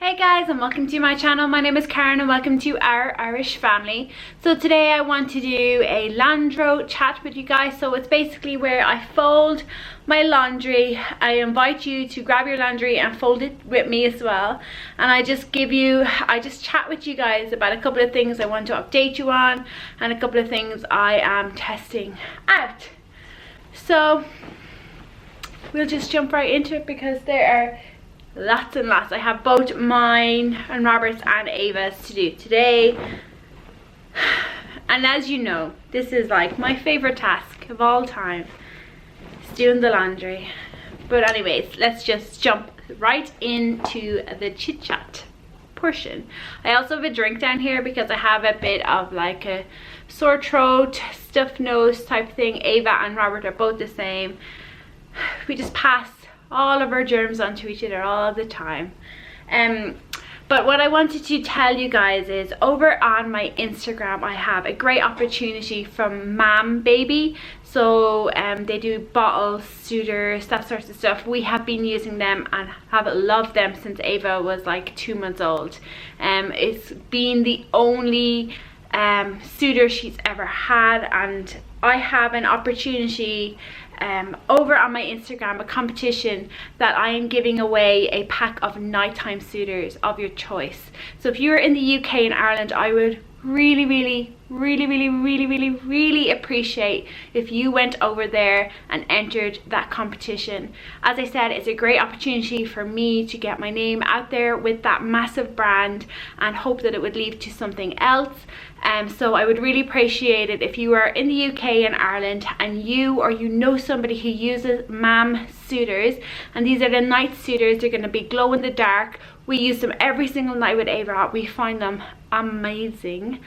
Hey guys, and welcome to my channel. My name is Karen and welcome to our Irish family. So today I want to do a laundro chat with you guys. So it's basically where I fold my laundry. I invite you to grab your laundry and fold it with me as well. And I just chat with you guys about a couple of things I want to update you on and a couple of things I am testing out. So we'll just jump right into it because there are lots and lots. I have both mine and Robert's and Ava's to do today. And as you know, this is like my favorite task of all time. It's doing the laundry. But anyways, let's just jump right into the chit chat portion. I also have a drink down here because I have a bit of like a sore throat, stuffed nose type thing. Ava and Robert are both the same. We just pass all of our germs onto each other all the time. But what I wanted to tell you guys is over on my Instagram I have a great opportunity from Mam Baby. So they do bottles, suitors, that sort of stuff. We have been using them and have loved them since Ava was like 2 months old. It's been the only suitor she's ever had, and I have an opportunity over on my Instagram, a competition that I am giving away a pack of nighttime suitors of your choice. So if you're in the UK and Ireland, I would really appreciate if you went over there and entered that competition. As I said, it's a great opportunity for me to get my name out there with that massive brand and hope that it would lead to something else. So I would really appreciate it if you are in the UK and Ireland and you or you know somebody who uses Mam suitors, and these are the night suitors. They're going to be glow in the dark. We use them every single night with Ava. We find them amazing.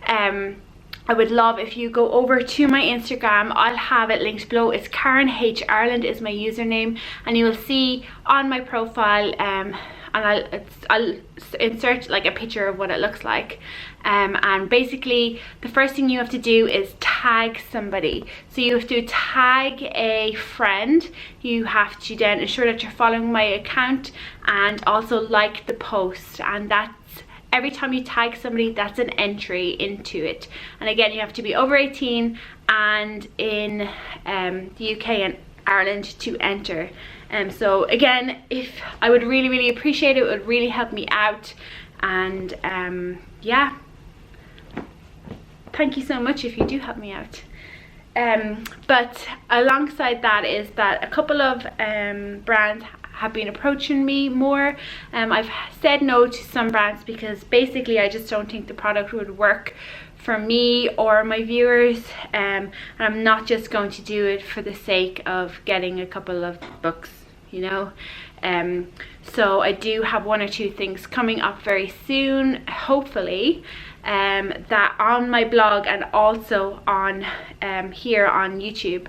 I would love if you go over to my Instagram. I'll have it linked below. It's Karen H Ireland is my username, and you will see on my profile and I'll insert like a picture of what it looks like. And basically the first thing you have to do is tag somebody. So you have to tag a friend. You have to then ensure that you're following my account and also like the post, and that's every time you tag somebody, that's an entry into it. And again, you have to be over 18 and in the UK and Ireland to enter. So again, if I would really appreciate it, it would really help me out. And yeah, thank you so much if you do help me out. But alongside that is that a couple of brands have been approaching me more. I've said no to some brands because basically I just don't think the product would work for me or my viewers, and I'm not just going to do it for the sake of getting a couple of books, you know. So I do have one or two things coming up very soon, hopefully, that on my blog and also on here on YouTube,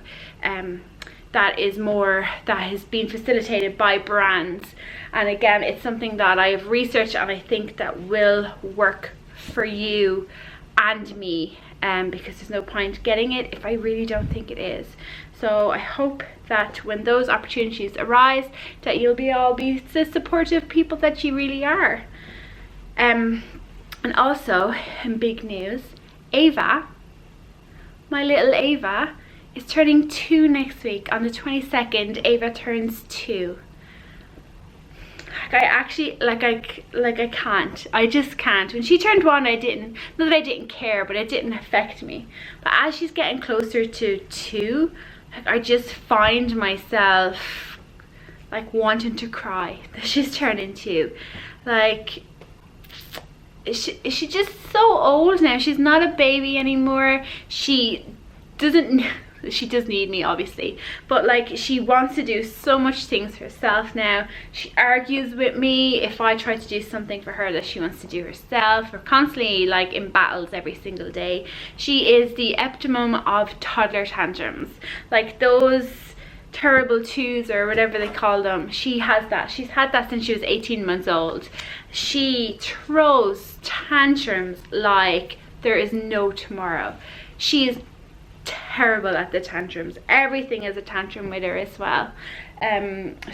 that has been facilitated by brands. And again, it's something that I have researched and I think that will work for you and me, because there's no point getting it if I really don't think it is. So I hope that when those opportunities arise, that you'll all be the supportive people that you really are. And also, in big news, Ava, my little Ava, is turning 2 next week. On the 22nd, Ava turns 2. I just can't. When she turned 1, not that I didn't care, but it didn't affect me. But as she's getting closer to 2, I just find myself like wanting to cry that she's turning 2. Like, is she just so old now? She's not a baby anymore. She does need me, obviously, but like she wants to do so much things herself now. She argues with me if I try to do something for her that she wants to do herself. We're constantly like in battles every single day. She is the epitome of toddler tantrums, like those terrible twos or whatever they call them. She has that. She's had that since she was 18 months old. She throws tantrums like there is no tomorrow. She is terrible at the tantrums. Everything is a tantrum with her as well.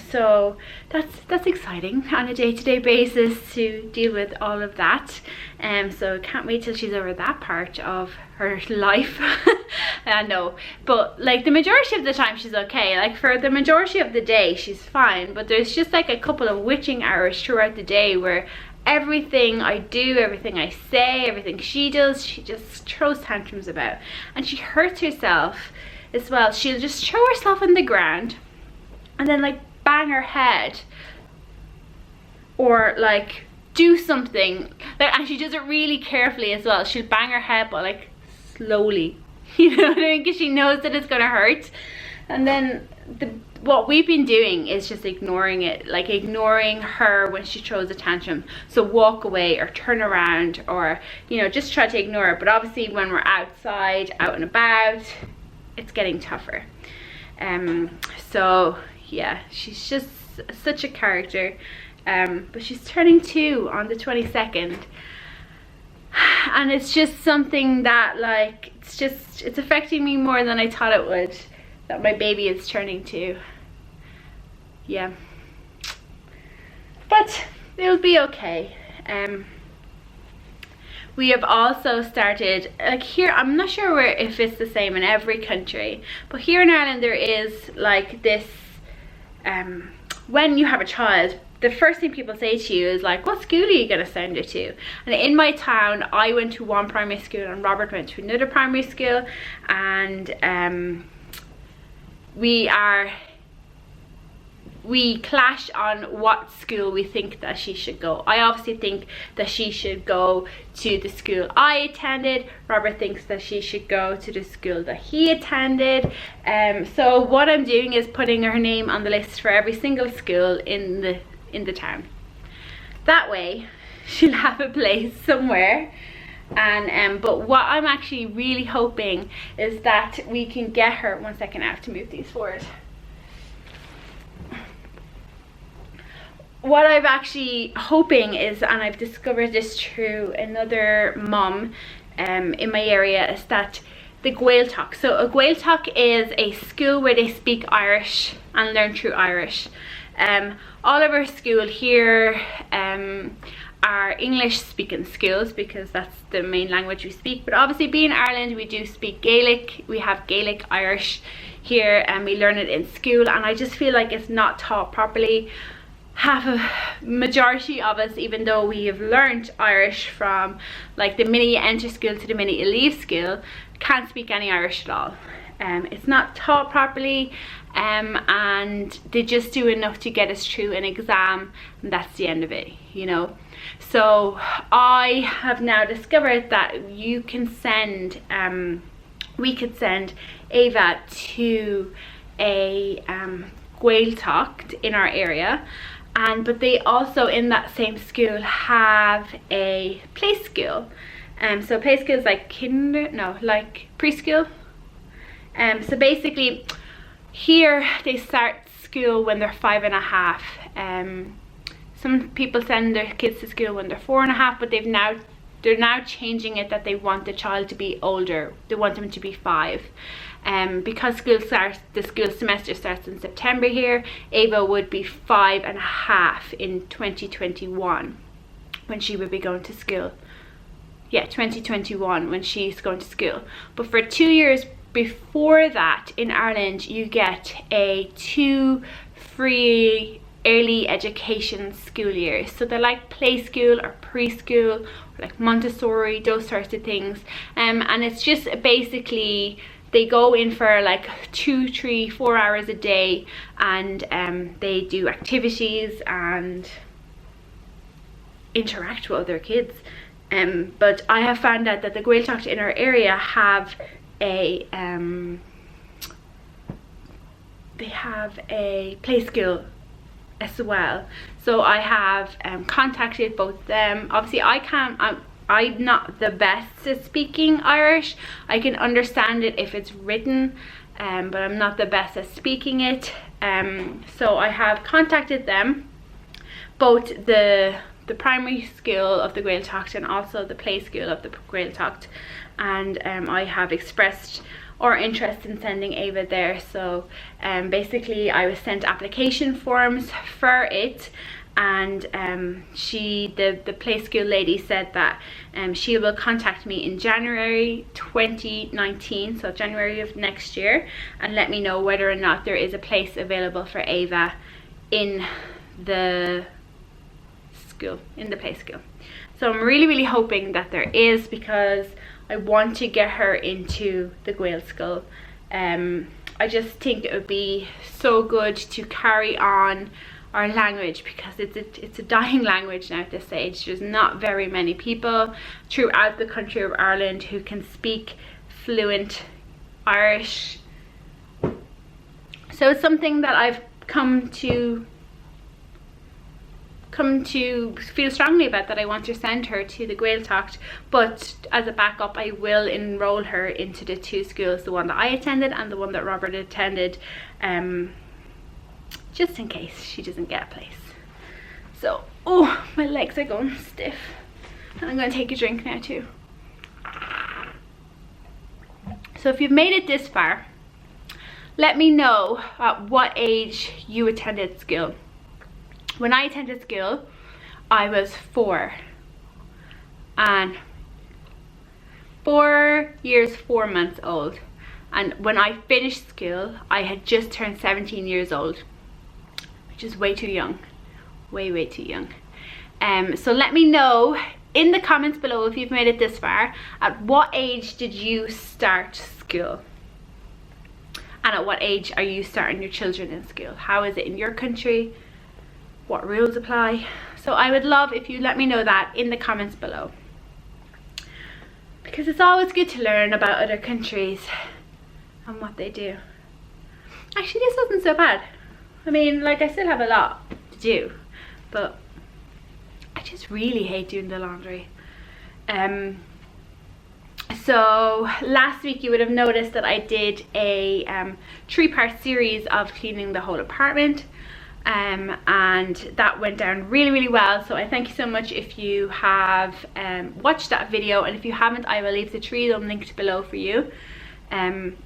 So that's exciting on a day-to-day basis to deal with all of that. So can't wait till she's over that part of her life. I know, but like the majority of the time she's okay. Like for the majority of the day she's fine, but there's just like a couple of witching hours throughout the day where everything I do, everything I say, everything she does, she just throws tantrums about, and she hurts herself as well. She'll just throw herself on the ground and then like bang her head, or like do something like, and she does it really carefully as well. She'll bang her head but like slowly, you know what I mean, because she knows that it's gonna hurt. And then what we've been doing is just ignoring it, like ignoring her when she throws a tantrum. So walk away or turn around, or you know, just try to ignore it. But obviously when we're outside, out and about, it's getting tougher. So yeah, she's just such a character. But she's turning 2 on the 22nd, and it's just something that like it's affecting me more than I thought it would, that my baby is turning 2. Yeah, but it'll be okay. We have also started, like here, I'm not sure if it's the same in every country, but here in Ireland there is like this, when you have a child, the first thing people say to you is like, what school are you going to send her to? And in my town, I went to one primary school and Robert went to another primary school, and we clash on what school we think that she should go. I obviously think that she should go to the school I attended. Robert thinks that she should go to the school that he attended. So what I'm doing is putting her name on the list for every single school in the town. That way she'll have a place somewhere. And but what I'm actually really hoping is that we can get her, one second, I have to move these forward. What I've actually hoping is, and I've discovered this through another mum in my area, is that the Gaeltacht. So a Gaeltacht is a school where they speak Irish and learn through Irish. All of our school here are English speaking schools because that's the main language we speak, but obviously being Ireland we do speak Gaelic. We have Gaelic Irish here and we learn it in school, and I just feel like it's not taught properly. Half a majority of us, even though we have learned Irish from like the minute you enter school to the minute you leave school, can't speak any Irish at all. It's not taught properly, and they just do enough to get us through an exam, and that's the end of it, you know. So I have now discovered that you can send we could send Ava to a Gaeltacht in our area, but they also in that same school have a play school. So play school is like like preschool. So basically here they start school when they're 5.5. Some people send their kids to school when they're 4.5, but they're now changing it that they want the child to be older. They want them to be 5. Because the school semester starts in September here, Ava would be 5.5 in 2021 when she would be going to school. Yeah, 2021 when she's going to school. But for 2 years before that in Ireland, you get 2 free early education school years. So they're like play school or preschool, or like Montessori, those sorts of things. And it's just basically they go in for like 2, 3, 4 hours a day, and they do activities and interact with other kids. But I have found out that the Gaeltacht in our area have a play school as well. So I have contacted both of them. Obviously I'm not the best at speaking Irish. I can understand it if it's written, but I'm not the best at speaking it. So I have contacted them, both the primary school of the Gaeltacht and also the play school of the Gaeltacht, and I have expressed or interest in sending Ava there. So basically I was sent application forms for it, and the play school lady said that she will contact me in January 2019, so January of next year, and let me know whether or not there is a place available for Ava in the school, in the play school. So I'm really hoping that there is, because I want to get her into the Gael school. I just think it would be so good to carry on our language, because it's a dying language now at this stage. There's not very many people throughout the country of Ireland who can speak fluent Irish. So it's something that I've come to feel strongly about, that I want to send her to the Gaeltacht, but as a backup I will enroll her into the two schools, the one that I attended and the one that Robert attended, just in case she doesn't get a place. So, oh, my legs are going stiff, and I'm going to take a drink now too. So if you've made it this far, let me know at what age you attended school. When I attended school, I was 4, and 4 years 4 months old, and when I finished school I had just turned 17 years old, which is way too young, way too young. So let me know in the comments below, if you've made it this far, at what age did you start school, and at what age are you starting your children in school? How is it in your country? What rules apply? So I would love if you let me know that in the comments below, because it's always good to learn about other countries and what they do. Actually, this wasn't so bad. I mean, like, I still have a lot to do, but I just really hate doing the laundry. So last week you would have noticed that I did a 3-part series of cleaning the whole apartment, and that went down really well. So I thank you so much if you have watched that video, and if you haven't, I will leave the 3 of them linked below for you. And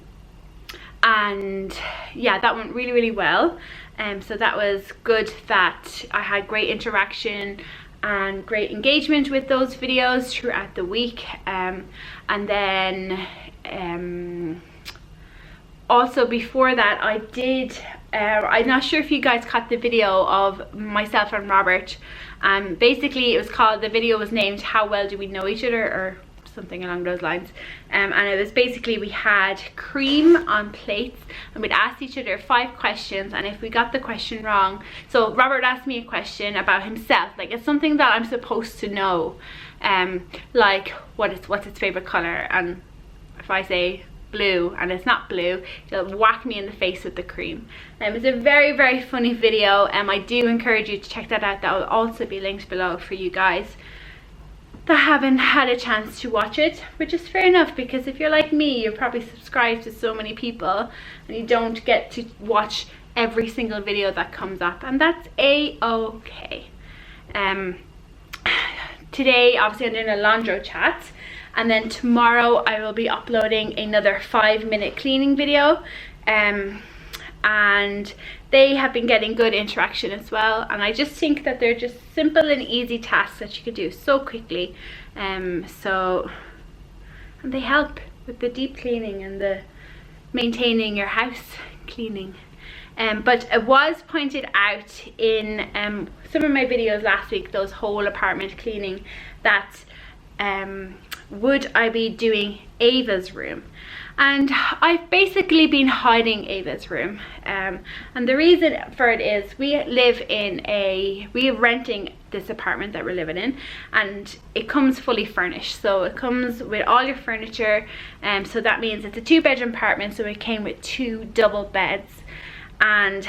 yeah, that went really well. So that was good, that I had great interaction and great engagement with those videos throughout the week. And then also before that I did, I'm not sure if you guys caught the video of myself and Robert. Basically it was called, the video was named How Well Do We Know Each Other, or something along those lines. And it was basically, we had cream on plates and we'd ask each other 5 questions, and if we got the question wrong, so Robert asked me a question about himself, like it's something that I'm supposed to know, like what's its favorite color, and if I say blue and it's not blue, he'll whack me in the face with the cream. It's a very funny video, and I do encourage you to check that out. That will also be linked below for you guys that haven't had a chance to watch it, which is fair enough, because if you're like me, you're probably subscribed to so many people and you don't get to watch every single video that comes up, and that's a-okay. Today obviously I'm doing a laundro-chat, and then tomorrow I will be uploading another 5-minute cleaning video, and they have been getting good interaction as well, and I just think that they're just simple and easy tasks that you could do so quickly. And they help with the deep cleaning and the maintaining your house cleaning. But it was pointed out in some of my videos last week, those whole apartment cleaning, that would I be doing Ava's room? And I've basically been hiding Ava's room, and the reason for it is we are renting this apartment that we're living in, and it comes fully furnished, so it comes with all your furniture, so that means it's a 2-bedroom apartment, so it came with 2 double beds, and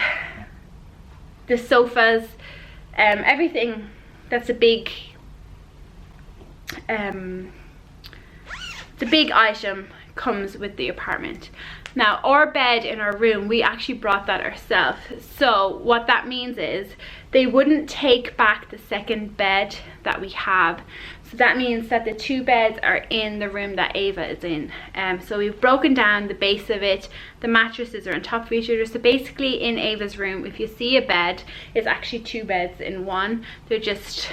the sofas, everything that's a big item comes with the apartment. Now our bed in our room, we actually brought that ourselves. So what that means is they wouldn't take back the second bed that we have. So that means that the 2 beds are in the room that Ava is in. So we've broken down the base of it. The mattresses are on top of each other. So basically in Ava's room, if you see a bed, it's actually 2 beds in one. They're just,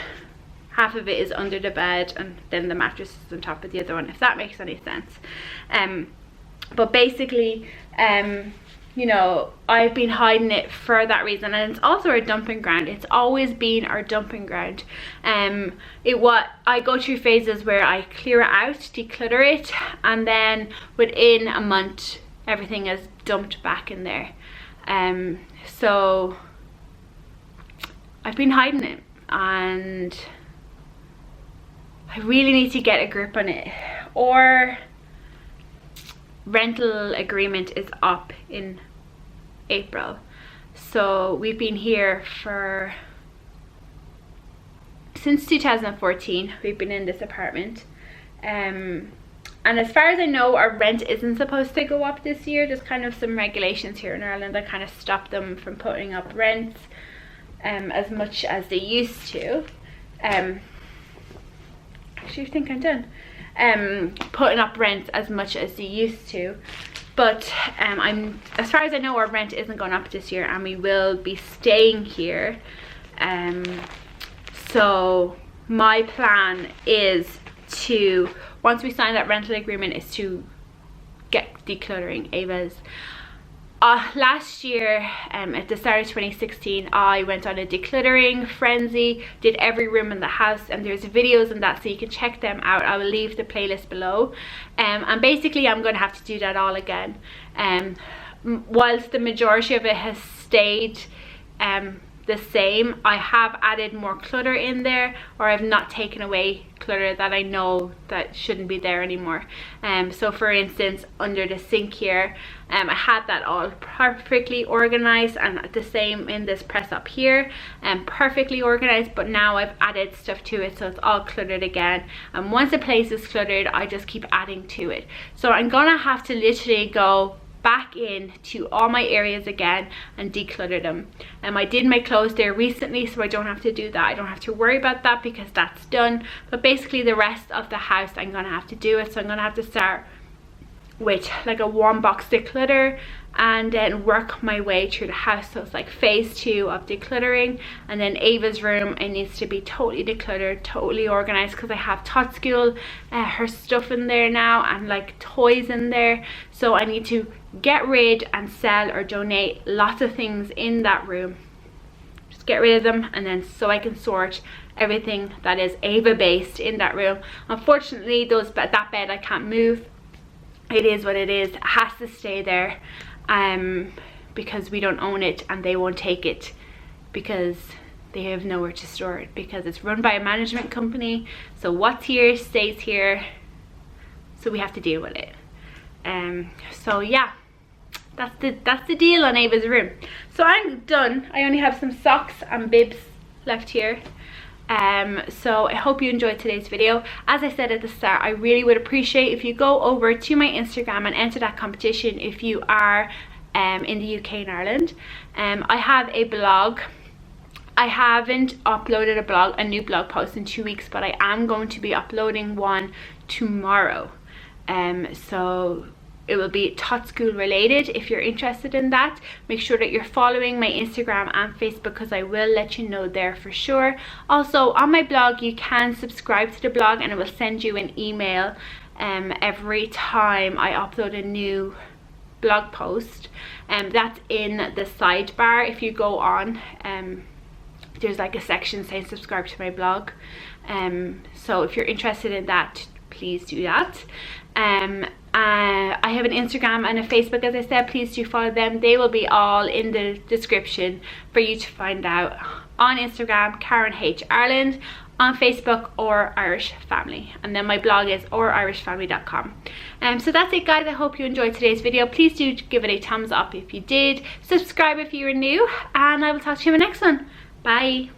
half of it is under the bed and then the mattress is on top of the other one, if that makes any sense. But basically, you know, I've been hiding it for that reason, and it's also our dumping ground. It's always been our dumping ground. I go through phases where I clear it out, declutter it, and then within a month everything is dumped back in there. So I've been hiding it, and I really need to get a grip on it. Or rental agreement is up in April, so we've been here since 2014. We've been in this apartment, and as far as I know, our rent isn't supposed to go up this year. There's kind of some regulations here in Ireland that kind of stop them from putting up rents as much as they used to. Actually, I think I'm done. Putting up rent as much as they used to, but as far as I know, our rent isn't going up this year, and we will be staying here. So my plan is to, once we sign that rental agreement, is to get decluttering Ava's. Last year, at the start of 2016, I went on a decluttering frenzy, did every room in the house, and there's videos on that, so you can check them out. I will leave the playlist below. And basically I'm going to have to do that all again. Whilst the majority of it has stayed the same, I have added more clutter in there, or I've not taken away clutter that I know that shouldn't be there anymore. So for instance, under the sink here, I had that all perfectly organized, and the same in this press up here, perfectly organized, but now I've added stuff to it, so it's all cluttered again. And once a place is cluttered, I just keep adding to it. So I'm gonna have to literally go back in to all my areas again and declutter them. I did my clothes there recently, so I don't have to do that. I don't have to worry about that because that's done. But basically the rest of the house, I'm gonna have to do it. So I'm gonna have to start with like a 1 box declutter and then work my way through the house. So it's like phase 2 of decluttering. And then Ava's room, it needs to be totally decluttered, totally organized, because I have Tot School, her stuff in there now, and like toys in there. So I need to get rid and sell or donate lots of things in that room. Just get rid of them, and then so I can sort everything that is Ava based in that room. Unfortunately, that bed I can't move. It is what it is. It has to stay there, because we don't own it, and they won't take it because they have nowhere to store it, because it's run by a management company. So what's here stays here, so we have to deal with it. So yeah, that's the deal on Ava's room. So I'm done. I only have some socks and bibs left here. So I hope you enjoyed today's video. As I said at the start, I really would appreciate if you go over to my Instagram and enter that competition if you are in the UK and Ireland. I have a blog. I haven't uploaded a new blog post in 2 weeks, but I am going to be uploading one tomorrow. So it will be Tot School related. If you're interested in that, make sure that you're following my Instagram and Facebook, because I will let you know there for sure. Also on my blog, you can subscribe to the blog and it will send you an email every time I upload a new blog post. That's in the sidebar. If you go on, there's like a section saying subscribe to my blog. So if you're interested in that, please do that. I have an Instagram and a Facebook, as I said. Please do follow them. They will be all in the description for you to find out. On Instagram, Karen H Ireland. On Facebook, Or Irish Family. And then my blog is oririshfamily.com. So that's it, guys. I hope you enjoyed today's video. Please do give it a thumbs up if you did. Subscribe if you are new, and I will talk to you in the next one. Bye.